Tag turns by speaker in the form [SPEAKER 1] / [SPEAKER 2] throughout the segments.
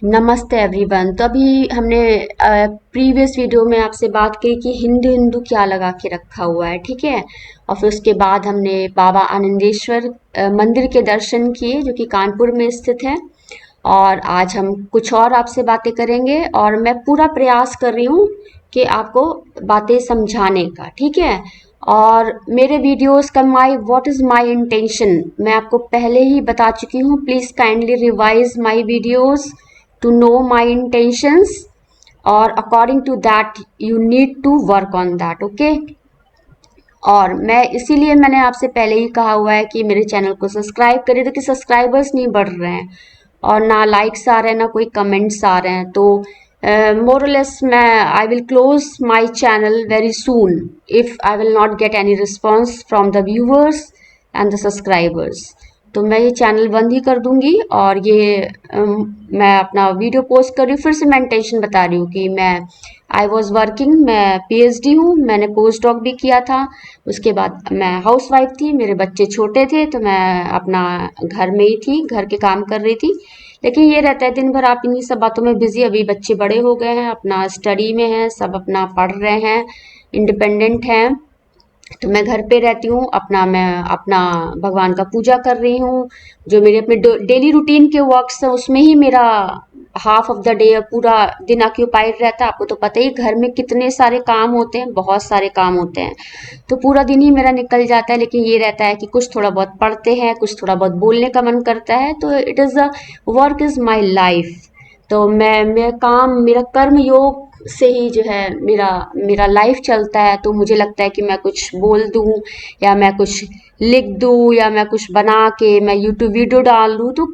[SPEAKER 1] नमस्ते एवरीवन। तो अभी हमने प्रीवियस वीडियो में आपसे बात की कि हिंदू हिंदू क्या लगा के रखा हुआ है, ठीक है। और फिर उसके बाद हमने बाबा आनंदेश्वर मंदिर के दर्शन किए जो कि कानपुर में स्थित है। और आज हम कुछ और आपसे बातें करेंगे और मैं पूरा प्रयास कर रही हूँ कि आपको बातें समझाने का, ठीक है। और मेरे वीडियोस का व्हाट इज़ माय इंटेंशन मैं आपको पहले ही बता चुकी हूँ। Please kindly revise my videos to know my intentions और according to that you need to work on that, okay। और मैं इसीलिए मैंने आपसे पहले ही कहा हुआ है कि मेरे चैनल को सब्सक्राइब करें, तो कि सब्सक्राइबर्स नहीं बढ़ रहे हैं और ना लाइक्स आ रहे हैं ना कोई कमेंट्स आ रहे हैं। तो मोरलेस मैं I will close my channel very soon if I will not get any response from the viewers and the subscribers. तो मैं ये चैनल बंद ही कर दूंगी और ये मैं अपना वीडियो पोस्ट कर रही हूँ। फिर से मैं इंटेंशन बता रही हूँ कि मैं आई वॉज वर्किंग, मैं पीएचडी हूँ, मैंने पोस्ट डॉक भी किया था। उसके बाद मैं हाउस वाइफ थी, मेरे बच्चे छोटे थे तो मैं अपना घर में ही थी, घर के काम कर रही थी। लेकिन ये रहता है दिन भर आप इन्हीं सब बातों में बिजी। अभी बच्चे बड़े हो गए हैं, अपना स्टडी में हैं, सब अपना पढ़ रहे हैं, इंडिपेंडेंट हैं। तो मैं घर पे रहती हूँ, मैं अपना भगवान का पूजा कर रही हूँ। जो मेरे अपने डेली रूटीन के वर्क्स हैं उसमें ही मेरा हाफ ऑफ द डे पूरा दिन ऑक्यूपाइड रहता है। आपको तो पता ही घर में कितने सारे काम होते हैं, बहुत सारे काम होते हैं। तो पूरा दिन ही मेरा निकल जाता है। लेकिन ये रहता है कि कुछ थोड़ा बहुत पढ़ते हैं, कुछ थोड़ा बहुत बोलने का मन करता है। तो it is a work is my life. तो मैं काम मेरा कर्म योग से ही जो है मेरा मेरा लाइफ चलता है। तो मुझे लगता है कि मैं कुछ बोल दूँ या मैं कुछ लिख दूँ या मैं कुछ बना के मैं यूट्यूब वीडियो डाल दूँ, तो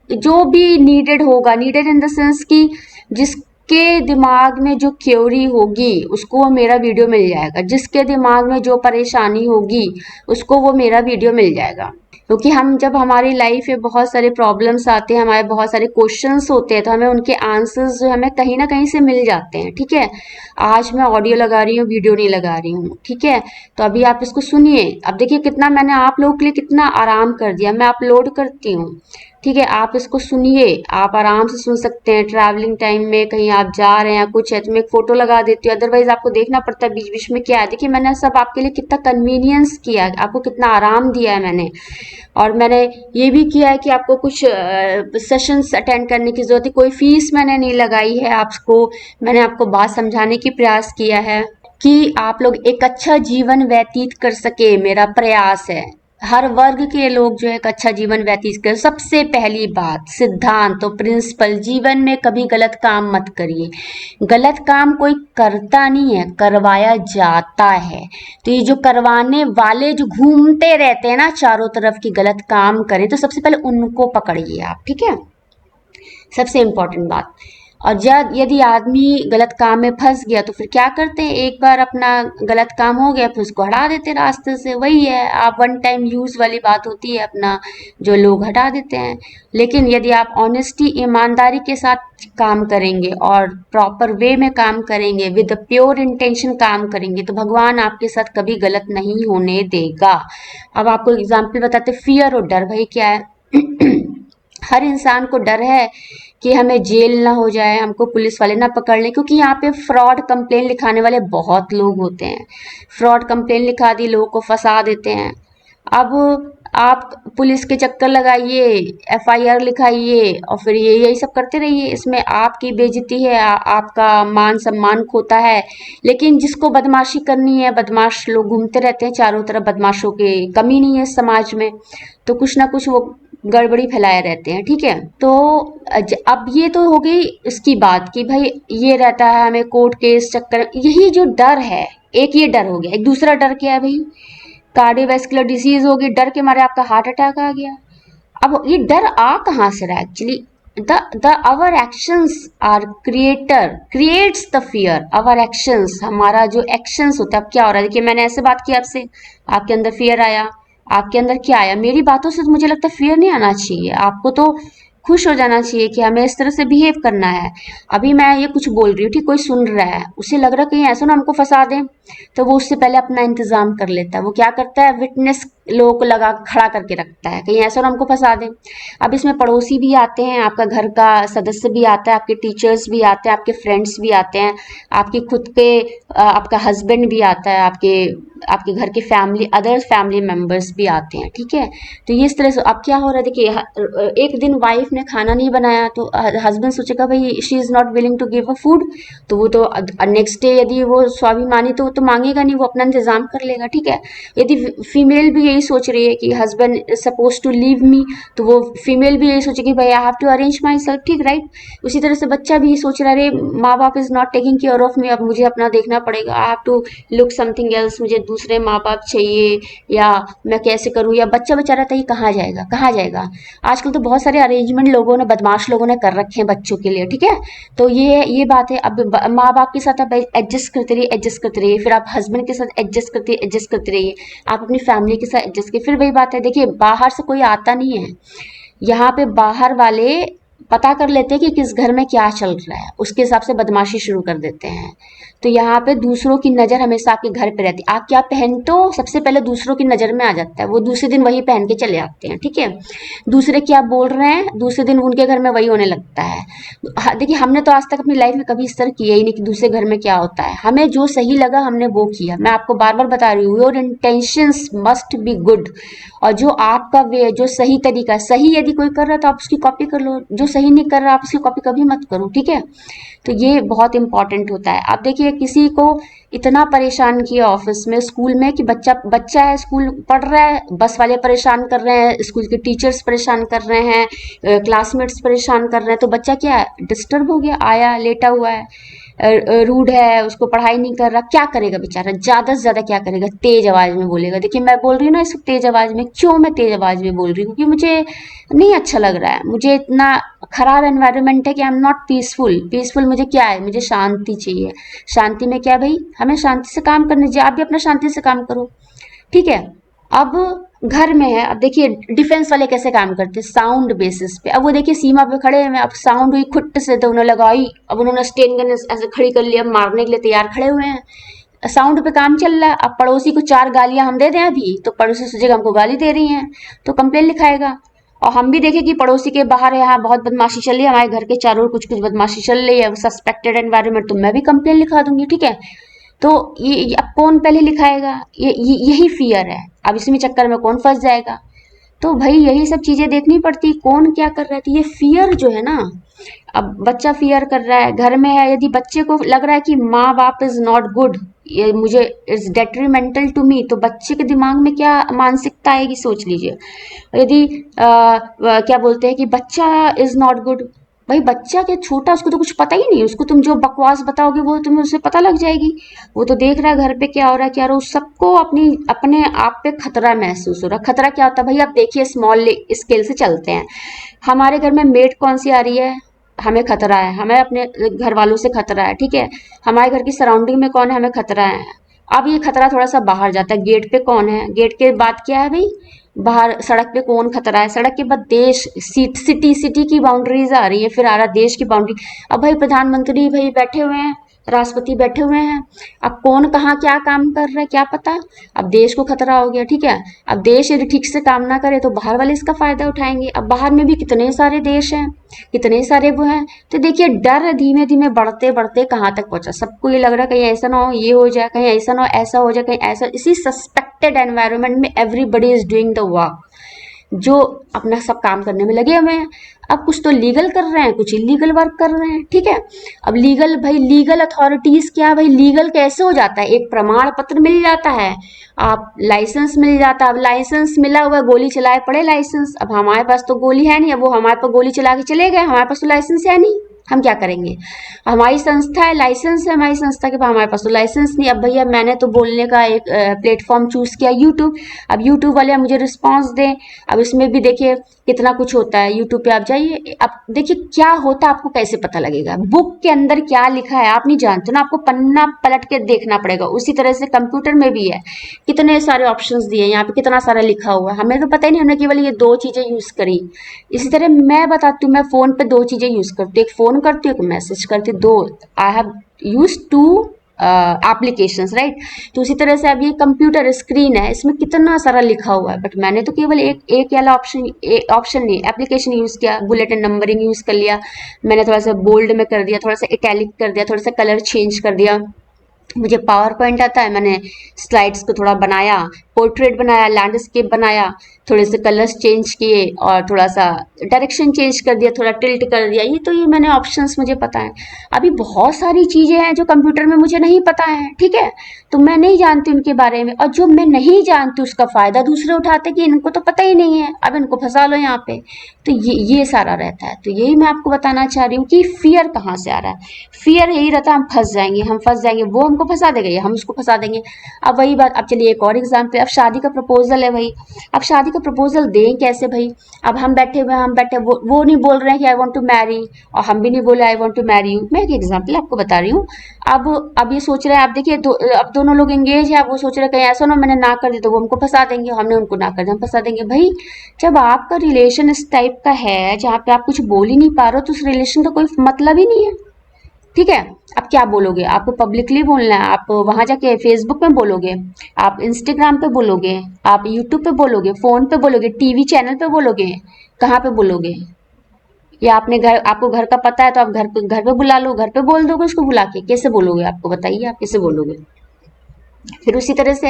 [SPEAKER 1] जो भी नीडेड होगा, नीडेड इन द सेंस कि जिसके दिमाग में जो क्योरी होगी उसको वो मेरा वीडियो मिल जाएगा, जिसके दिमाग में जो परेशानी होगी उसको वो मेरा वीडियो मिल जाएगा। क्योंकि हम जब हमारी लाइफ में बहुत सारे प्रॉब्लम्स आते हैं, हमारे बहुत सारे क्वेश्चंस होते हैं, तो हमें उनके आंसर्स जो हमें कहीं ना कहीं से मिल जाते हैं, ठीक है। आज मैं ऑडियो लगा रही हूँ, वीडियो नहीं लगा रही हूँ, ठीक है। तो अभी आप इसको सुनिए। अब देखिए कितना मैंने आप लोगों के लिए कितना आराम कर दिया। मैं अपलोड करती हूँ, ठीक है, आप इसको सुनिए। आप आराम से सुन सकते हैं ट्रैवलिंग टाइम में, कहीं आप जा रहे हैं कुछ है तो मैं एक फोटो लगा देती हूँ। अदरवाइज आपको देखना पड़ता है बीच बीच में क्या है। देखिए मैंने सब आपके लिए कितना कन्वीनियंस किया है, आपको कितना आराम दिया है मैंने। और मैंने ये भी किया है कि आपको कुछ सेशंस अटेंड करने की जरूरत है, कोई फीस मैंने नहीं लगाई है आपको। मैंने आपको बात समझाने की प्रयास किया है कि आप लोग एक अच्छा जीवन व्यतीत कर सके, मेरा प्रयास है। हर वर्ग के लोग जो है एक अच्छा जीवन व्यतीत कर। सबसे पहली बात सिद्धांत तो प्रिंसिपल, जीवन में कभी गलत काम मत करिए। गलत काम कोई करता नहीं है, करवाया जाता है। तो ये जो करवाने वाले जो घूमते रहते हैं ना चारों तरफ की गलत काम करें, तो सबसे पहले उनको पकड़िए आप, ठीक है। सबसे इम्पोर्टेंट बात। और जब यदि आदमी गलत काम में फंस गया तो फिर क्या करते हैं, एक बार अपना गलत काम हो गया फिर उसको हटा देते हैं रास्ते से। वही है, आप वन टाइम यूज वाली बात होती है अपना, जो लोग हटा देते हैं। लेकिन यदि आप ऑनेस्टी ईमानदारी के साथ काम करेंगे और प्रॉपर वे में काम करेंगे, विद प्योर इंटेंशन काम करेंगे, तो भगवान आपके साथ कभी गलत नहीं होने देगा। अब आपको एग्जाम्पल बताते, फियर और डर भाई क्या है। हर इंसान को डर है कि हमें जेल ना हो जाए, हमको पुलिस वाले ना पकड़ लें, क्योंकि यहाँ पे फ्रॉड कंप्लेन लिखाने वाले बहुत लोग होते हैं। फ्रॉड कंप्लेन लिखा दी, लोगों को फंसा देते हैं। अब आप पुलिस के चक्कर लगाइए, एफआईआर लिखाइए और फिर ये यही सब करते रहिए। इसमें आपकी बेइज्जती है, आपका मान सम्मान खोता है। लेकिन जिसको बदमाशी करनी है, बदमाश लोग घूमते रहते हैं चारों तरफ, बदमाशों की कमी नहीं है समाज में। तो कुछ ना कुछ वो गड़बड़ी फैलाए रहते हैं, ठीक है। तो अब ये तो हो गई इसकी बात कि भाई ये रहता है हमें कोर्ट केस चक्कर, यही जो डर है। एक ये डर हो गया। एक दूसरा डर क्या है भाई, कार्डियोवैस्कुलर डिसीज होगी, डर के मारे आपका हार्ट अटैक आ गया। अब ये डर आ कहाँ से रहा actually, the our actions are creates the fear. Our actions, हमारा जो एक्शंस होता है। अब क्या हो रहा है, देखिए मैंने ऐसे बात की आपसे, आपके अंदर फियर आया। आपके अंदर क्या आया, मेरी बातों से तो मुझे लगता है फियर नहीं आना चाहिए आपको, तो खुश हो जाना चाहिए कि हमें इस तरह से बिहेव करना है। अभी मैं ये कुछ बोल रही हूँ, ठीक, कोई सुन रहा है, उसे लग रहा है कहीं ऐसा ना हमको फंसा दें, तो वो उससे पहले अपना इंतजाम कर लेता है। वो क्या करता है, विटनेस लोगों को लगा खड़ा करके रखता है, कहीं ऐसा ना हमको फंसा दें। अब इसमें पड़ोसी भी आते हैं, आपका घर का सदस्य भी आता है, आपके टीचर्स भी आते हैं, आपके फ्रेंड्स भी आते हैं, आपके खुद के आपका हस्बैंड भी आता है, आपके आपके घर के फैमिली अदर फैमिली मेंबर्स भी आते हैं, ठीक है। तो ये इस तरह से अब क्या हो रहा है, देखिए एक दिन वाइफ ने खाना नहीं बनाया तो हस्बैंड सोचेगा भाई she is not willing to give a food, तो वो तो नेक्स्ट डे यदि वो स्वाभिमानी तो वो तो मांगेगा नहीं, वो अपना इंतजाम कर लेगा, ठीक है। यदि फीमेल भी यही सोच रही है कि husband is suppose to leave me, तो वो फीमेल भी यही सोचेगी भाई I have to arrange myself, ठीक, राइट। उसी तरह से बच्चा भी सोच रहा है, अरे माँ बाप is not taking care of me, अब मुझे अपना देखना पड़ेगा, I have to look something else, मुझे दूसरे माँ बाप चाहिए, या मैं कैसे करूँ, या बच्चा बेचारा था ये कहाँ जाएगा, कहाँ जाएगा। आजकल तो बहुत सारे अरेंजमेंट लोगों ने, बदमाश लोगों ने कर रखे हैं बच्चों के लिए, ठीक है। तो ये बात है। अब माँ बाप के साथ आप एडजस्ट करते रहिए, एडजस्ट करते रहिए, फिर आप हस्बैंड के साथ एडजस्ट करते रहिए, आप अपनी फैमिली के साथ एडजस्ट करिए। फिर वही बात है, देखिए बाहर से कोई आता नहीं है यहाँ पे, बाहर वाले पता कर लेते हैं कि किस घर में क्या चल रहा है, उसके हिसाब से बदमाशी शुरू कर देते हैं। तो यहाँ पे दूसरों की नज़र हमेशा आपके घर पे रहती है, आप क्या पहनते हो सबसे पहले दूसरों की नज़र में आ जाता है, वो दूसरे दिन वही पहन के चले आते हैं, ठीक है। दूसरे क्या बोल रहे हैं दूसरे दिन उनके घर में वही होने लगता है। देखिए हमने तो आज तक अपनी लाइफ में कभी इस तरह किया ही नहीं कि दूसरे घर में क्या होता है, हमें जो सही लगा हमने वो किया। मैं आपको बार बार बता रही हूँ, your intentions must be good, और जो आपका वे जो सही तरीका, सही यदि कोई कर रहा है तो आप उसकी कॉपी कर लो, जो सही नहीं कर रहा आप उसकी कॉपी कभी मत करो, ठीक है। तो ये बहुत इंपॉर्टेंट होता है। आप देखिए किसी को इतना परेशान किया ऑफिस में, स्कूल में, कि बच्चा बच्चा है, स्कूल पढ़ रहा है, बस वाले परेशान कर रहे हैं, स्कूल के टीचर्स परेशान कर रहे हैं, क्लासमेट्स परेशान कर रहे हैं, तो बच्चा क्या है, डिस्टर्ब हो गया, आया लेटा हुआ है, रूड है, उसको पढ़ाई नहीं कर रहा, क्या करेगा बेचारा, ज़्यादा से ज़्यादा क्या करेगा, तेज आवाज़ में बोलेगा। देखिए मैं बोल रही हूँ ना इसको तेज आवाज़ में, क्यों मैं तेज आवाज़ में बोल रही हूँ, क्योंकि मुझे नहीं अच्छा लग रहा है, मुझे इतना खराब एनवायरनमेंट है कि I am not peaceful. Peaceful मुझे क्या है, मुझे शांति चाहिए। शांति में क्या भाई, हमें शांति से काम करने दीजिए, आप भी अपना शांति से काम करो, ठीक है। अब घर में है, अब देखिए डिफेंस वाले कैसे काम करते हैं, साउंड बेसिस पे। अब वो देखिए सीमा पे खड़े हैं, अब साउंड हुई खुट्ट से तो उन्होंने लगाई, अब उन्होंने स्टेन गन ऐसे खड़ी कर लिया, मारने के लिए तैयार खड़े हुए हैं, साउंड पे काम चल रहा है। अब पड़ोसी को 4 गालियां हम दे दें अभी, तो पड़ोसी सोचेगा हमको गाली दे रही हैं, तो कंप्लेन लिखाएगा। और हम भी देखें कि पड़ोसी के बाहर यहाँ बहुत बदमाशी चल रही है, हमारे घर के चारों ओर कुछ कुछ बदमाशी चल रही है, सस्पेक्टेड एनवायरनमेंट, तो मैं भी कंप्लेन लिखा दूंगी, ठीक है। तो ये अब कौन पहले लिखाएगा, यही फियर है। अब इसमें चक्कर में कौन फंस जाएगा, तो भाई यही सब चीजें देखनी पड़ती, कौन क्या कर रहा है। तो ये फियर जो है ना, अब बच्चा फियर कर रहा है, घर में है, यदि बच्चे को लग रहा है कि माँ बाप इज नॉट गुड, ये मुझे इज डेट्रीमेंटल टू मी, तो बच्चे के दिमाग में क्या मानसिकता आएगी सोच लीजिए। यदि क्या बोलते हैं कि बच्चा इज नॉट गुड, भाई बच्चा क्या छोटा, उसको तो कुछ पता ही नहीं, उसको तुम जो बकवास बताओगे वो तुम्हें उससे पता लग जाएगी। वो तो देख रहा है घर पे क्या हो रहा है, क्या हो रहा है, उस सबको अपने आप पे खतरा महसूस हो रहा है। खतरा क्या होता है भाई, आप देखिए स्मॉल स्केल से चलते हैं। हमारे घर में मेड कौन सी आ रही है, हमें खतरा है, हमें अपने घर वालों से खतरा है, ठीक है। हमारे घर की सराउंडिंग में कौन है, हमें खतरा है। अब ये खतरा थोड़ा सा बाहर जाता है, गेट पे कौन है, गेट के बाद क्या है भाई, बाहर सड़क पे कौन खतरा है, सड़क के बाद देश, सिटी की बाउंड्रीज आ रही है, फिर आ रहा देश की बाउंड्री। अब भाई प्रधानमंत्री भाई बैठे हुए हैं, राष्ट्रपति बैठे हुए हैं, अब कौन कहाँ क्या काम कर रहा है क्या पता। अब देश को खतरा हो गया, ठीक है। अब देश यदि ठीक से काम ना करे तो बाहर वाले इसका फायदा उठाएंगे। अब बाहर में भी कितने सारे देश हैं, कितने सारे वो हैं। तो देखिए डर धीमे धीमे बढ़ते बढ़ते कहाँ तक पहुंचा, सबको ये लग रहा है कहीं ऐसा ना हो ये हो जाए, कहीं ऐसा ना हो ऐसा हो जाए, कहीं ऐसा, इसी सस्पेक्टेड एनवायरनमेंट में everybody is doing the work, जो अपना सब काम करने में लगे हुए हैं। अब कुछ तो लीगल कर रहे हैं, कुछ इलीगल वर्क कर रहे हैं, ठीक है। अब लीगल भाई, लीगल अथॉरिटीज क्या भाई, लीगल कैसे हो जाता है, एक प्रमाण पत्र मिल जाता है, आप लाइसेंस मिल जाता है। अब लाइसेंस मिला हुआ, गोली चलाए पड़े लाइसेंस, अब हमारे पास तो गोली है नहीं, अब वो हमारे पास गोली चला के चले गए, हमारे पास तो लाइसेंस है नहीं, हम क्या करेंगे। हमारी संस्था है, लाइसेंस है हमारी संस्था के पास, हमारे पास तो लाइसेंस नहीं। अब भैया मैंने तो बोलने का एक प्लेटफॉर्म चूज किया यूट्यूब, अब यूट्यूब वाले मुझे रिस्पांस दें। अब इसमें भी देखिए कितना कुछ होता है, यूट्यूब पे आप जाइए, अब देखिए क्या होता है, आपको कैसे पता लगेगा, बुक के अंदर क्या लिखा है आप नहीं जानते ना, आपको पन्ना पलट के देखना पड़ेगा। उसी तरह से कंप्यूटर में भी है, कितने सारे ऑप्शंस दिए, यहाँ पे कितना सारा लिखा हुआ है, हमें तो पता ही नहीं, हमने केवल ये 2 चीजें यूज करी। इसी तरह मैं बताती हूँ, मैं फोन पे 2 चीजें यूज करती हूँ, एक फोन करती हूँ, एक मैसेज करती हूँ, 2 I have use two applications, right. तो उसी तरह से अब ये कंप्यूटर स्क्रीन है, इसमें कितना सारा लिखा हुआ है, बट मैंने तो केवल एक वाला ऑप्शन नहीं, एप्लीकेशन यूज़ किया, बुलेट एंड नंबरिंग यूज़ कर लिया, मैंने थोड़ा सा बोल्ड में कर दिया, थोड़ा सा इटैलिक कर दिया, थोड़ा सा कलर चेंज कर दिया। मुझे पावर पॉइंट आता है, मैंने स्लाइड्स को थोड़ा बनाया, पोर्ट्रेट बनाया, लैंडस्केप बनाया, थोड़े से कलर्स चेंज किए और थोड़ा सा डायरेक्शन चेंज कर दिया, थोड़ा टिल्ट कर दिया। ये मैंने ऑप्शंस मुझे पता है। अभी बहुत सारी चीज़ें हैं जो कंप्यूटर में मुझे नहीं पता है, ठीक है, तो मैं नहीं जानती उनके बारे में, और जो मैं नहीं जानती उसका फ़ायदा दूसरे उठाते कि इनको तो पता ही नहीं है, अब इनको फंसा लो यहाँ पे। तो ये सारा रहता है। तो यही मैं आपको बताना चाह रही हूँ कि फियर कहाँ से आ रहा है। फियर यही रहता है, हम फंस जाएंगे, वो हमको फंसा देगा या हम उसको फंसा देंगे। अब वही बात, अब चलिए एक और एग्जाम्पल, अब शादी का प्रपोजल है भाई, अब शादी का प्रपोजल दें कैसे भाई। अब हम बैठे हुए हैं, वो नहीं बोल रहे हैं कि आई वॉन्ट टू मैरी, और हम भी नहीं बोले I want to marry you. मैं एक एग्जाम्पल आपको बता रही हूँ। अब ये सोच रहे हैं, आप देखिए अब दोनों लोग एंगेज है, अब वो सोच रहे हैं कहीं ऐसा ना मैंने ना कर दी तो वो हमको फंसा देंगे, हमने उनको ना कर दिया हम फंसा देंगे। भाई जब आपका रिलेशन इस टाइप का है जहाँ पे आप कुछ बोल ही नहीं पा रहे हो, तो उस रिलेशन का कोई मतलब ही नहीं है, ठीक है। आप क्या बोलोगे, आपको पब्लिकली बोलना है, आप वहां जाके फेसबुक पे बोलोगे, आप इंस्टाग्राम पे बोलोगे, आप यूट्यूब पे बोलोगे, फोन पे बोलोगे, टीवी चैनल पे बोलोगे, कहाँ पे बोलोगे। या आपको घर का पता है तो आप घर पे बुला लो, घर पे बोल दोगे उसको बुला के, कैसे बोलोगे, आपको बताइए आप कैसे बोलोगे। फिर उसी तरह से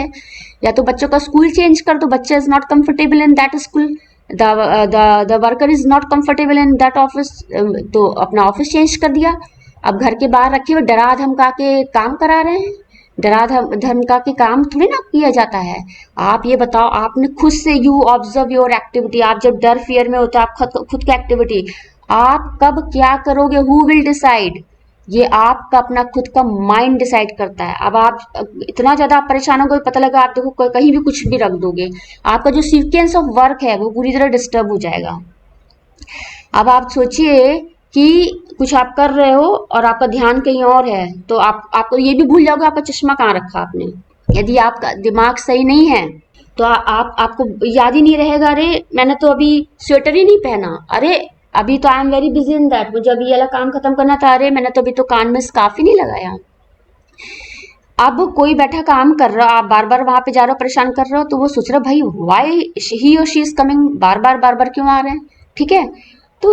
[SPEAKER 1] या तो बच्चों का स्कूल चेंज कर दो, बच्चा is not comfortable in that school, the worker is not comfortable in that office, तो अपना ऑफिस चेंज कर दिया। अब घर के बाहर रखे हुए डरा धमका के काम करा रहे हैं, डरा धमका के काम थोड़ी ना किया जाता है। आप ये बताओ, आपने खुद से यू ऑब्जर्व योर एक्टिविटी, आप जब डर फियर में होते हो, आप खुद की एक्टिविटी, आप कब क्या करोगे, हु विल डिसाइड, ये आपका अपना खुद का माइंड डिसाइड करता है। अब आप इतना ज्यादा आप परेशान हो गए, पता लगा आप देखो कहीं भी कुछ भी रख दोगे, आपका जो सीक्वेंस ऑफ वर्क है वो पूरी तरह डिस्टर्ब हो जाएगा। अब आप सोचिए कि कुछ आप कर रहे हो और आपका ध्यान कहीं और है, तो आपको ये भी भूल जाओगे आपका चश्मा कहाँ रखा आपने। यदि आपका दिमाग सही नहीं है तो आपको याद ही नहीं रहेगा, अरे मैंने तो अभी स्वेटर ही नहीं पहना, अरे अभी तो I am very busy in that, मुझे अभी ये वाला काम खत्म करना था, अरे मैंने तो अभी तो कान में स्कार्फ ही नहीं लगाया। अब कोई बैठा काम कर रहा, आप बार बार वहां पे जा रहे हो, परेशान कर रहे हो, तो वो सोच रहा भाई वाई ही और शी इज कमिंग, बार बार क्यों आ रहे हैं, ठीक है। तो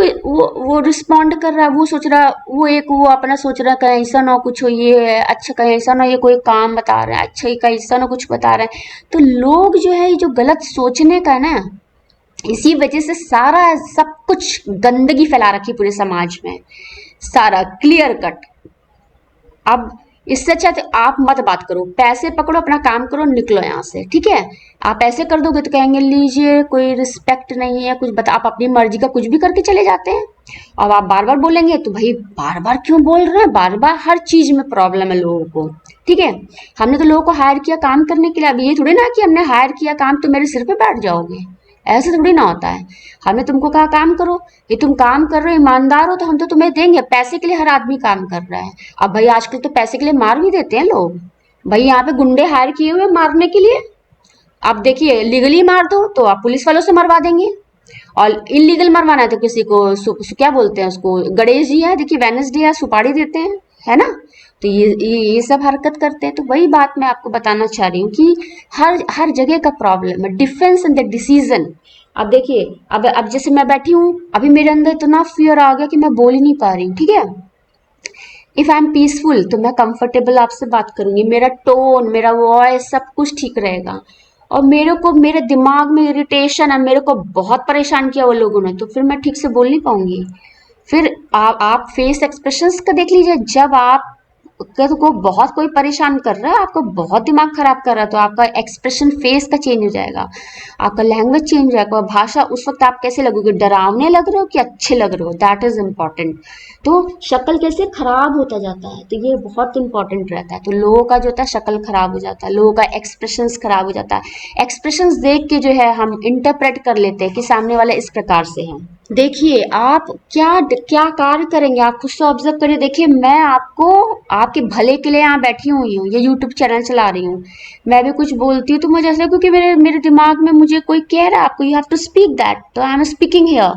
[SPEAKER 1] वो रिस्पॉन्ड कर रहा है, वो सोच रहा, वो अपना सोच रहा कहीं ऐसा ना कुछ हो, ये है अच्छा, कहीं ऐसा ना ये कोई काम बता रहा है, अच्छा कहीं ऐसा ना कुछ बता रहा है। तो लोग जो है, ये जो गलत सोचने का ना, इसी वजह से सारा सब कुछ गंदगी फैला रखी पूरे समाज में, सारा क्लियर कट। अब इससे अच्छा तो आप मत बात करो, पैसे पकड़ो, अपना काम करो, निकलो यहाँ से, ठीक है। आप ऐसे कर दोगे तो कहेंगे लीजिए कोई रिस्पेक्ट नहीं है, कुछ बता, आप अपनी मर्जी का कुछ भी करके चले जाते हैं। अब आप बार बार बोलेंगे तो भाई बार बार क्यों बोल रहे हैं, बार बार हर चीज में प्रॉब्लम है लोगों को, ठीक है। हमने तो लोगों को हायर किया काम करने के लिए, अब ये थोड़ी ना कि हमने हायर किया काम तो मेरे सिर पे बैठ जाओगे, ऐसे थोड़ी ना होता है। हमने तुमको कहा काम करो, ये तुम काम कर रहे हो, ईमानदार हो तो हम तो तुम्हें देंगे, पैसे के लिए हर आदमी काम कर रहा है। अब भाई आजकल तो पैसे के लिए मार भी देते हैं लोग, भाई यहाँ पे गुंडे हायर किए हुए मारने के लिए। अब देखिए लीगली मार दो तो आप पुलिस वालों से मरवा देंगे, और इलीगल मरवाना है तो किसी को क्या बोलते हैं उसको, गणेश जी है देखिए, वेनसडे है, सुपारी देते हैं, है ना। तो ये सब हरकत करते हैं। तो वही बात मैं आपको बताना चाह रही हूँ कि हर जगह का प्रॉब्लम है, डिफरेंस इन द डिसीजन। अब देखिए, अब जैसे मैं बैठी हूँ, अभी मेरे अंदर इतना फियर आ गया कि मैं बोल ही नहीं पा रही हूँ, ठीक है। इफ आई एम पीसफुल तो मैं कंफर्टेबल आपसे बात करूंगी, मेरा टोन, मेरा वॉइस सब कुछ ठीक रहेगा। और मेरे को मेरे दिमाग में इरिटेशन है, मेरे को बहुत परेशान किया वो लोगों ने, तो फिर मैं ठीक से बोल नहीं पाऊंगी। फिर आप फेस एक्सप्रेशंस का देख लीजिए, जब आप को बहुत कोई परेशान कर रहा है, आपको बहुत दिमाग खराब कर रहा है, तो आपका एक्सप्रेशन फेस का चेंज हो जाएगा, आपका लैंग्वेज चेंज हो जाएगा, भाषा, उस वक्त आप कैसे लगोगे, डरावने लग रहे हो कि अच्छे लग रहे हो, दैट इज इम्पोर्टेंट। तो शक्ल कैसे खराब होता जाता है, तो ये बहुत इंपॉर्टेंट रहता है। तो लोगों का जो होता है शक्ल खराब हो जाता है, लोगों का एक्सप्रेशंस खराब हो जाता है, एक्सप्रेशंस देख के जो है हम इंटरप्रेट कर लेते हैं कि सामने वाला इस प्रकार से है। देखिए आप क्या क्या कार्य करेंगे, आप खुद से ऑब्जर्व करिए। देखिए मैं आपको आपके भले के लिए यहाँ बैठी हुई हूँ, ये यूट्यूब चैनल चला रही हूँ, मैं भी कुछ बोलती हूँ तो मुझे ऐसा, क्योंकि मेरे दिमाग में मुझे कोई कह रहा है आपको you have to speak that, तो I am speaking here.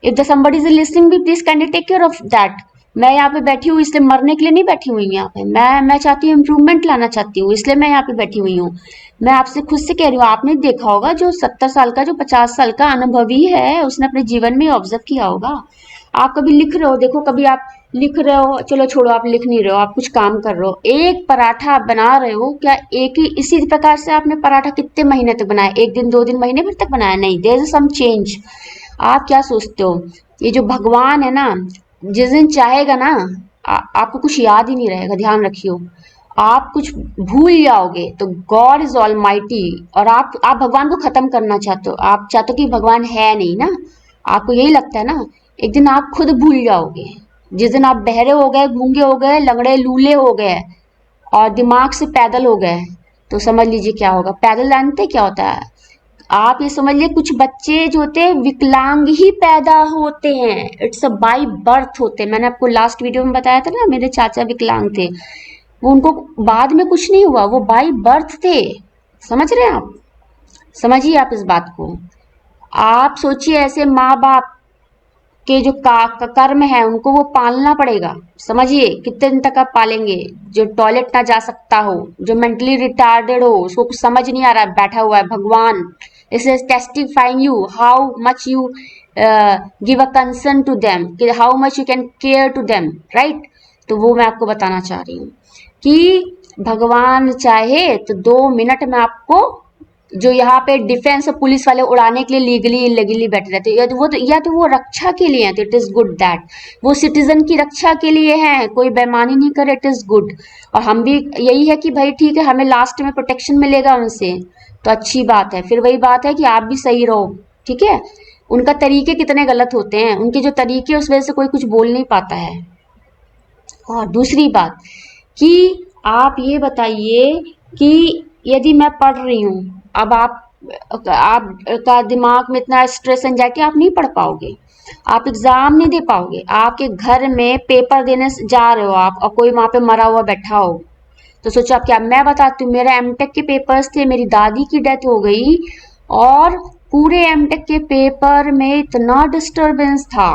[SPEAKER 1] If the somebody is listening me, please kindly take care of that, मैं यहाँ पे बैठी हूँ इसलिए मरने के लिए नहीं बैठी हुई हूँ यहाँ पे। मैं चाहती हूँ इम्प्रूवमेंट लाना चाहती हूँ, इसलिए मैं यहाँ पे बैठी हुई हूँ। मैं आपसे खुद से कह रही हूँ, आपने देखा होगा जो 70 साल का, जो 50 साल का अनुभवी है, उसने अपने जीवन में ऑब्जर्व किया होगा। आप कभी लिख रहे हो, देखो कभी आप लिख रहे हो, चलो छोड़ो आप लिख नहीं रहे हो, आप कुछ काम कर रहे हो, एक पराठा आप बना रहे हो, क्या एक ही इसी प्रकार से आपने पराठा कितने महीने तक बनाया? 1 दिन 2 दिन महीने भर तक बनाया? नहीं, देयर इज सम चेंज। आप क्या सोचते हो, ये जो भगवान है ना, जिस दिन चाहेगा ना, आपको कुछ याद ही नहीं रहेगा, ध्यान रखियो। आप कुछ भूल जाओगे तो गॉड इज ऑल माइटी, और आप भगवान को खत्म करना चाहते हो, आप चाहते हो कि भगवान है नहीं ना, आपको यही लगता है ना। एक दिन आप खुद भूल जाओगे, जिस दिन आप बहरे हो गए, गूंगे हो गए, लंगड़े लूले हो गए और दिमाग से पैदल हो गए, तो समझ लीजिए क्या होगा। पैदल जानते क्या होता है? आप ये समझ लिए कुछ बच्चे जो होते हैं विकलांग ही पैदा होते हैं, इट्स अ बाई बर्थ होते हैं। मैंने आपको लास्ट वीडियो में बताया था ना, मेरे चाचा विकलांग थे, वो उनको बाद में कुछ नहीं हुआ, वो बाई बर्थ थे। समझ रहे हैं आप? समझिए आप इस बात को। आप सोचिए ऐसे माँ बाप के जो कर्म है उनको वो पालना पड़ेगा। समझिए कितने दिन तक आप पालेंगे? जो टॉयलेट ना जा सकता हो, जो मेंटली रिटार्डेड हो, उसको कुछ समझ नहीं आ रहा है, बैठा हुआ है, भगवान इस testifying you how much you give a concern to them, कि how much you can care to them, right? तो वो मैं आपको बताना चाह रही हूँ कि भगवान चाहे तो 2 मिनट में आपको, जो यहाँ पे डिफेंस और पुलिस वाले उड़ाने के लिए लीगली इलीगली बैठे रहते हैं, या तो वो रक्षा के लिए हैं, तो इट इज गुड दैट वो सिटीजन की रक्षा के लिए हैं, कोई बेईमानी नहीं करे, इट इज गुड। और हम भी यही है कि भाई ठीक है, हमें लास्ट में प्रोटेक्शन मिलेगा उनसे, तो अच्छी बात है। फिर वही बात है कि आप भी सही रहो, ठीक है? उनका तरीके कितने गलत होते हैं, उनके जो तरीके उस वजह से कोई कुछ बोल नहीं पाता है। और दूसरी बात कि आप ये बताइए कि यदि मैं पढ़ रही हूँ, अब आप का दिमाग में इतना स्ट्रेस एंजाइटी, आप नहीं पढ़ पाओगे, आप एग्जाम नहीं दे पाओगे। आपके घर में पेपर देने जा रहे हो आप, और कोई वहां पे मरा हुआ बैठा हो, तो सोचो आप क्या। मैं बताती हूँ, मेरे एमटेक के पेपर्स थे, मेरी दादी की डेथ हो गई, और पूरे एमटेक के पेपर में इतना डिस्टरबेंस था।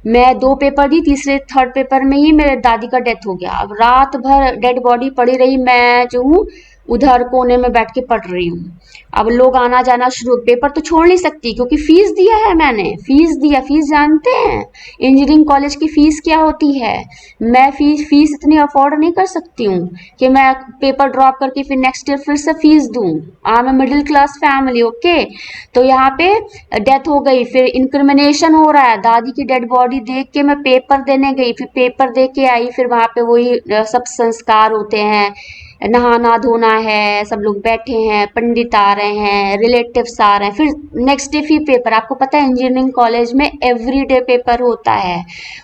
[SPEAKER 1] मैं 2 पेपर दी, तीसरे थर्ड पेपर में ही मेरे दादी का डेथ हो गया। अब रात भर डेड बॉडी पड़ी रही, मैं जो हूँ उधर कोने में बैठ के पढ़ रही हूँ। अब लोग आना जाना शुरू, पेपर तो छोड़ नहीं सकती क्योंकि फीस दिया है, मैंने फीस दिया। फीस जानते हैं इंजीनियरिंग कॉलेज की फीस क्या होती है? मैं फीस इतनी अफोर्ड नहीं कर सकती हूँ कि मैं पेपर ड्रॉप करके फिर नेक्स्ट ईयर फिर से फीस दूँ। I am middle class family, okay. तो यहाँ पे डेथ हो गई, फिर इंक्रिमिनेशन हो रहा है, दादी की डेड बॉडी देख के मैं पेपर देने गई, फिर पेपर दे के आई, फिर वहां पे वही सब संस्कार होते हैं, नहाना धोना है, सब लोग बैठे हैं, पंडित आ रहे हैं, रिलेटिव्स आ रहे हैं, फिर नेक्स्ट डे फिर पेपर। आपको पता है इंजीनियरिंग कॉलेज में एवरी डे पेपर होता है,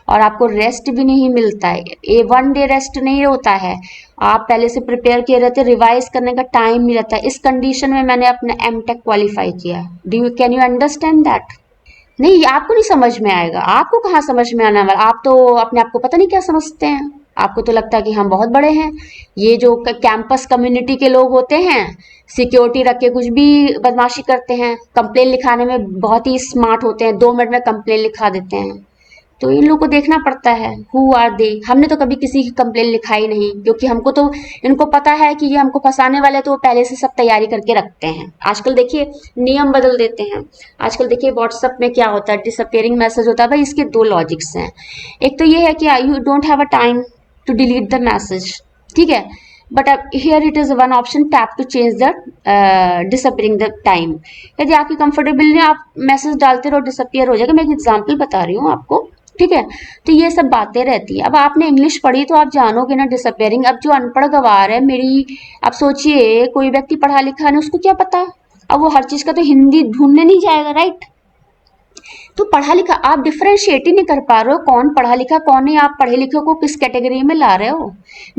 [SPEAKER 1] और आपको रेस्ट भी नहीं मिलता है, ये 1 डे रेस्ट नहीं होता है। आप पहले से प्रिपेयर किए रहते, रिवाइज करने का टाइम नहीं रहता। इस कंडीशन में मैंने अपना एमटेक क्वालिफाई किया। Can you understand that? नहीं, आपको नहीं समझ में आएगा, आपको कहाँ समझ में आने वाला। आप तो अपने आप को पता नहीं क्या समझते हैं, आपको तो लगता है कि हम बहुत बड़े हैं। ये जो कैंपस कम्युनिटी के लोग होते हैं, सिक्योरिटी रख के कुछ भी बदमाशी करते हैं, कंप्लेन लिखाने में बहुत ही स्मार्ट होते हैं, 2 मिनट में कंप्लेन लिखा देते हैं। तो इन लोगों को देखना पड़ता है हु आर दे। हमने तो कभी किसी की कंप्लेन लिखाई नहीं, क्योंकि हमको तो, इनको पता है कि ये हमको फंसाने वाले, तो वो पहले से सब तैयारी करके रखते हैं। आजकल देखिए नियम बदल देते हैं। आजकल देखिए व्हाट्सएप में क्या होता है, डिसअपियरिंग मैसेज होता है। भाई इसके 2 लॉजिक्स हैं। एक तो ये है कि you don't have a time to delete the message, ठीक है, बट अब here it is one option, tap to change the disappearing the time. यदि आपकी कंफर्टेबल नहीं, आप मैसेज डालते रहो, डिसअपियर हो जाएगा। मैं एक एग्जाम्पल बता रही हूँ आपको, ठीक है? तो ये सब बातें रहती है। अब आपने इंग्लिश पढ़ी तो आप जानोगे ना डिसअपियरिंग। अब जो अनपढ़ गवार है मेरी, आप सोचिए कोई व्यक्ति पढ़ा लिखा नहीं, उसको क्या पता? अब वो हर चीज का तो हिंदी ढूंढने नहीं जाएगा, राइट? तो पढ़ा लिखा, आप डिफरेंशिएट ही नहीं कर पा रहे हो कौन पढ़ा लिखा कौन नहीं। आप पढ़े लिखे को किस कैटेगरी में ला रहे हो?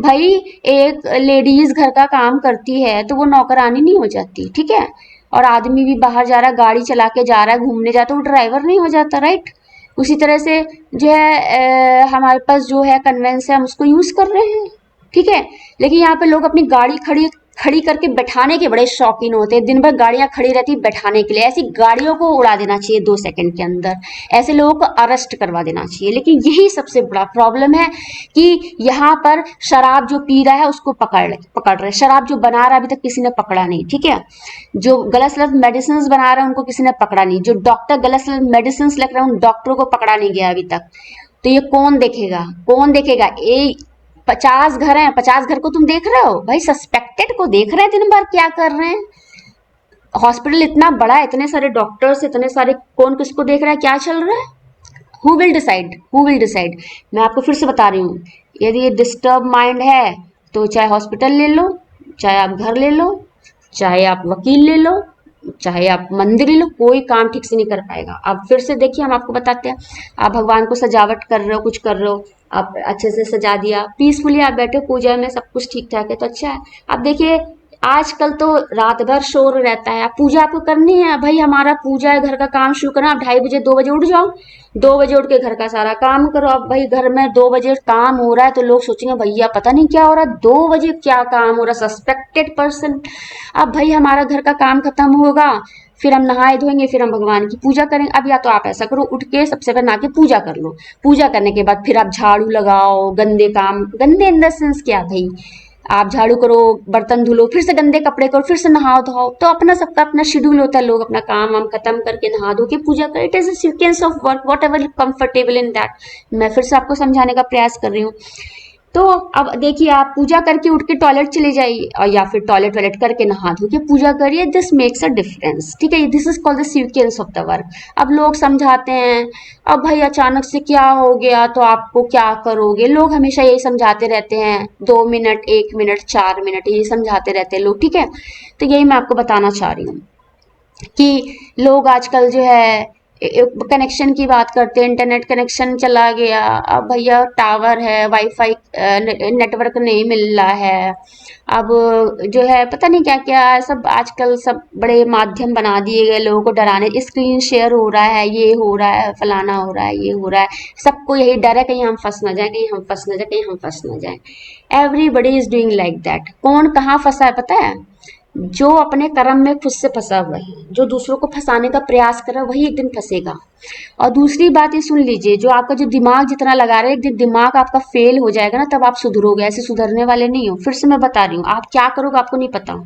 [SPEAKER 1] भाई एक लेडीज घर का काम करती है तो वो नौकरानी नहीं हो जाती, ठीक है? और आदमी भी बाहर जा रहा है, गाड़ी चला के जा रहा है, घूमने जाता है, वो ड्राइवर नहीं हो जाता, राइट? उसी तरह से जो है हमारे पास जो है कन्वेंस है, हम उसको यूज कर रहे हैं, ठीक है? लेकिन यहाँ पे लोग अपनी गाड़ी खड़ी खड़ी करके बैठाने के बड़े शौकीन होते हैं, दिन भर गाड़ियां खड़ी रहती बैठाने के लिए। ऐसी गाड़ियों को उड़ा देना चाहिए 2 सेकंड के अंदर, ऐसे लोगों को अरेस्ट करवा देना चाहिए। लेकिन यही सबसे बड़ा प्रॉब्लम है कि यहाँ पर शराब जो पी रहा है उसको पकड़ रहे, शराब जो बना रहा है अभी तक किसी ने पकड़ा नहीं, ठीक है। जो गलत सलत मेडिसिन बना रहा है उनको किसी ने पकड़ा नहीं, जो डॉक्टर गलत सलत मेडिसिन लिख रहे हैं उन डॉक्टरों को पकड़ा नहीं गया अभी तक। तो ये कौन देखेगा, कौन देखेगा? 50 घर हैं, 50 घर को तुम देख रहे हो भाई, सस्पेक्टेड को देख रहे हैं दिन भर क्या कर रहे हैं। हॉस्पिटल इतना बड़ा है, इतने सारे डॉक्टर्स, इतने सारे, कौन किसको देख रहा है, क्या चल रहा है? Who will decide, who will decide? मैं आपको फिर से बता रही हूँ, यदि ये डिस्टर्ब माइंड है तो चाहे हॉस्पिटल ले लो, चाहे आप घर ले लो, चाहे आप वकील ले लो, चाहे आप मंदिर ले लो, कोई काम ठीक से नहीं कर पाएगा। अब फिर से देखिए, हम आपको बताते हैं, आप भगवान को सजावट कर रहे हो, कुछ कर रहे हो, आप अच्छे से सजा दिया, पीसफुली आप बैठे पूजा में, सब कुछ ठीक ठाक है तो अच्छा है। अब देखिए आजकल तो रात भर शोर रहता है, पूजा आपको करनी है भाई, हमारा पूजा है, घर का काम शुरू करना, आप 2:30 बजे 2 बजे उठ जाओ, 2 बजे उठ के घर का सारा काम करो। अब भाई घर में 2 बजे काम हो रहा है तो लोग सोचेंगे भैया पता नहीं क्या हो रहा है, 2 बजे क्या काम हो रहा है, सस्पेक्टेड पर्सन। अब भाई हमारा घर का काम खत्म होगा, फिर हम नहाए धोएंगे, फिर हम भगवान की पूजा करेंगे। अब या तो आप ऐसा करो, उठ के सबसे पहले नहा के पूजा कर लो, पूजा करने के बाद फिर आप झाड़ू लगाओ, गंदे काम, गंदे इन द सेंस क्या भाई, आप झाड़ू करो, बर्तन धुलो, फिर से गंदे कपड़े करो, फिर से नहाओ धोओ, तो अपना सबका अपना शेड्यूल होता है, लोग अपना काम वाम खत्म करके नहा धो के पूजा करें। It is a sequence of work, what ever comfortable in that. मैं फिर से आपको समझाने का प्रयास कर रही हूँ। तो अब देखिए, आप पूजा करके उठ के टॉयलेट चले जाइए, और या फिर टॉयलेट वॉयलेट करके नहा धो के पूजा करिए, दिस मेक्स अ डिफरेंस, ठीक है। This is called the sequence of the work. अब लोग समझाते हैं, अब भाई अचानक से क्या हो गया तो आपको क्या करोगे, लोग हमेशा यही समझाते रहते हैं, 2 मिनट, 1 मिनट, 4 मिनट, यही समझाते रहते हैं लोग, ठीक है। तो यही मैं आपको बताना चाह रही हूँ कि लोग आजकल जो है कनेक्शन की बात करते हैं, इंटरनेट कनेक्शन चला गया, अब भैया टावर है, वाईफाई नेटवर्क नहीं मिल रहा है, अब जो है पता नहीं क्या क्या सब, आजकल सब बड़े माध्यम बना दिए गए लोगों को डराने, स्क्रीन शेयर हो रहा है, ये हो रहा है, फलाना हो रहा है, ये हो रहा है, सबको यही डर है कहीं हम फंस ना जाए, कहीं हम फंस ना जाए, कहीं हम फंस ना जाए। Everybody is doing like that. कौन कहाँ फंसा है पता है? जो अपने कर्म में खुद से फंसा हुआ है, जो दूसरों को फंसाने का प्रयास कर रहा है, वही एक दिन फंसेगा। और दूसरी बात ये सुन लीजिए, जो आपका जो दिमाग जितना लगा रहे हैं, एक दिन दिमाग आपका फेल हो जाएगा ना, तब आप सुधरोगे, ऐसे सुधरने वाले नहीं हो। फिर से मैं बता रही हूँ, आप क्या करोगे आपको नहीं पता,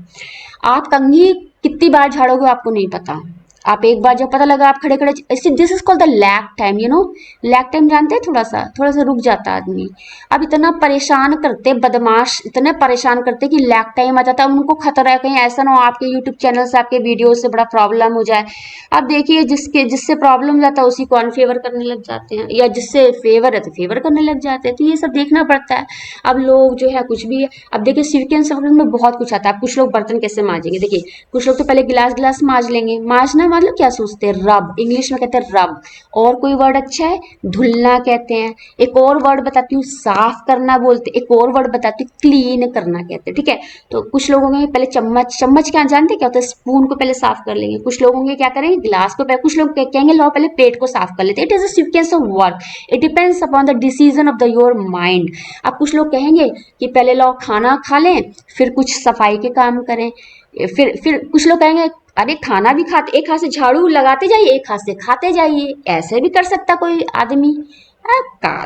[SPEAKER 1] आप कंघी कितनी बार झाड़ोगे आपको नहीं पता। आप एक बार जब पता लगा आप खड़े खड़े, इससे this is called the lag time, you know. Lag time जानते हैं, थोड़ा सा रुक जाता है आदमी। अब इतना परेशान करते बदमाश, इतने परेशान करते कि लैग टाइम आ जाता है, उनको खतरा है कहीं ऐसा ना हो आपके यूट्यूब चैनल से, आपके वीडियो से बड़ा प्रॉब्लम हो जाए। अब देखिए, जिससे प्रॉब्लम हो जाता है उसी को अनफेवर करने लग जाते हैं, या जिससे फेवर है तो फेवर करने लग जाते हैं, तो ये सब देखना पड़ता है। अब लोग जो है कुछ भी है, अब देखिए सीक्वेंस में बहुत कुछ आता है। कुछ लोग बर्तन कैसे मांजेंगे, देखिए कुछ लोग तो पहले गिलास मांज लेंगे, मांजना मतलब क्या सोचते हैं, रब, इंग्लिश में कहते हैं रब। और कोई वर्ड अच्छा है, धुलना कहते हैं। एक और वर्ड बताती हूँ, साफ करना बोलते, एक और वर्ड बताती हूँ, क्लीन करना कहते हैं, ठीक है। तो कुछ लोग होंगे पहले चम्मच क्या जानते क्या होता है, स्पून को पहले साफ कर लेंगे। कुछ लोग होंगे क्या करेंगे, गिलास को पहले, कुछ लोग कहेंगे लो पहले प्लेट को साफ कर लेते हैं। It is a sequence of work, it depends upon the decision of the your mind. अब कुछ लोग कहेंगे कि पहले लो खाना खा लें, फिर कुछ सफाई के काम करें, फिर कुछ लोग कहेंगे अरे खाना भी खाते, एक हाथ से झाड़ू लगाते जाइए, एक हाथ से खाते जाइए, ऐसे भी कर सकता कोई आदमी।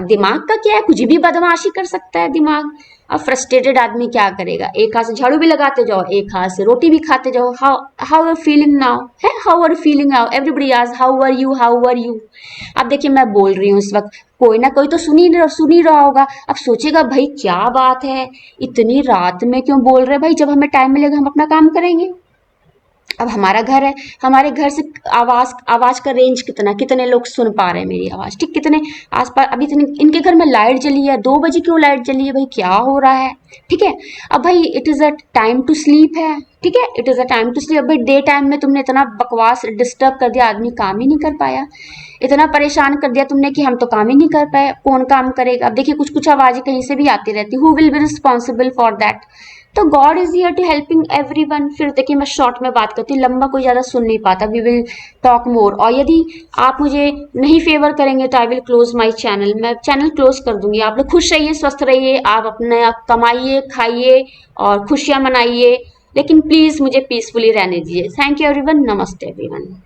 [SPEAKER 1] दिमाग का क्या है, कुछ भी बदमाशी कर सकता है दिमाग। अब फ्रस्ट्रेटेड आदमी क्या करेगा, एक हाथ से झाड़ू भी लगाते जाओ, एक हाथ से रोटी भी खाते जाओ। हाउ आर फीलिंग नाउ है, how are feeling now, everybody ask how are you, how are you. अब देखिए मैं बोल रही हूँ इस वक्त, कोई ना कोई तो सुन ही रहा होगा। अब सोचेगा भाई क्या बात है, इतनी रात में क्यों बोल रहे भाई, जब हमें टाइम मिलेगा हम अपना काम करेंगे। अब हमारा घर है, हमारे घर से आवाज का रेंज कितना, कितने लोग सुन पा रहे हैं मेरी आवाज, ठीक, कितने आसपास। अभी इनके घर में लाइट जली है, 2 बजे क्यों लाइट जली है भाई, क्या हो रहा है, ठीक है। अब भाई it is a time to sleep है, ठीक है, it is a time to sleep. भाई डे टाइम में तुमने इतना बकवास डिस्टर्ब कर दिया, आदमी काम ही नहीं कर पाया, इतना परेशान कर दिया तुमने कि हम तो काम ही नहीं कर पाए, कौन काम करेगा। अब देखिए कुछ आवाजें कहीं से भी आती रहती, who will be responsible for that. तो God is here to helping everyone. फिर देखिए मैं शॉर्ट में बात करती हूँ, लंबा कोई ज्यादा सुन नहीं पाता, वी विल टॉक मोर। और यदि आप मुझे नहीं फेवर करेंगे तो I will close my channel, मैं चैनल क्लोज कर दूंगी। आप लोग खुश रहिए, स्वस्थ रहिए, आप अपने कमाइए, खाइए और खुशियां मनाइए। लेकिन प्लीज़ मुझे पीसफुली रहने दीजिए। थैंक यू एवरीवन, नमस्ते एवरीवन।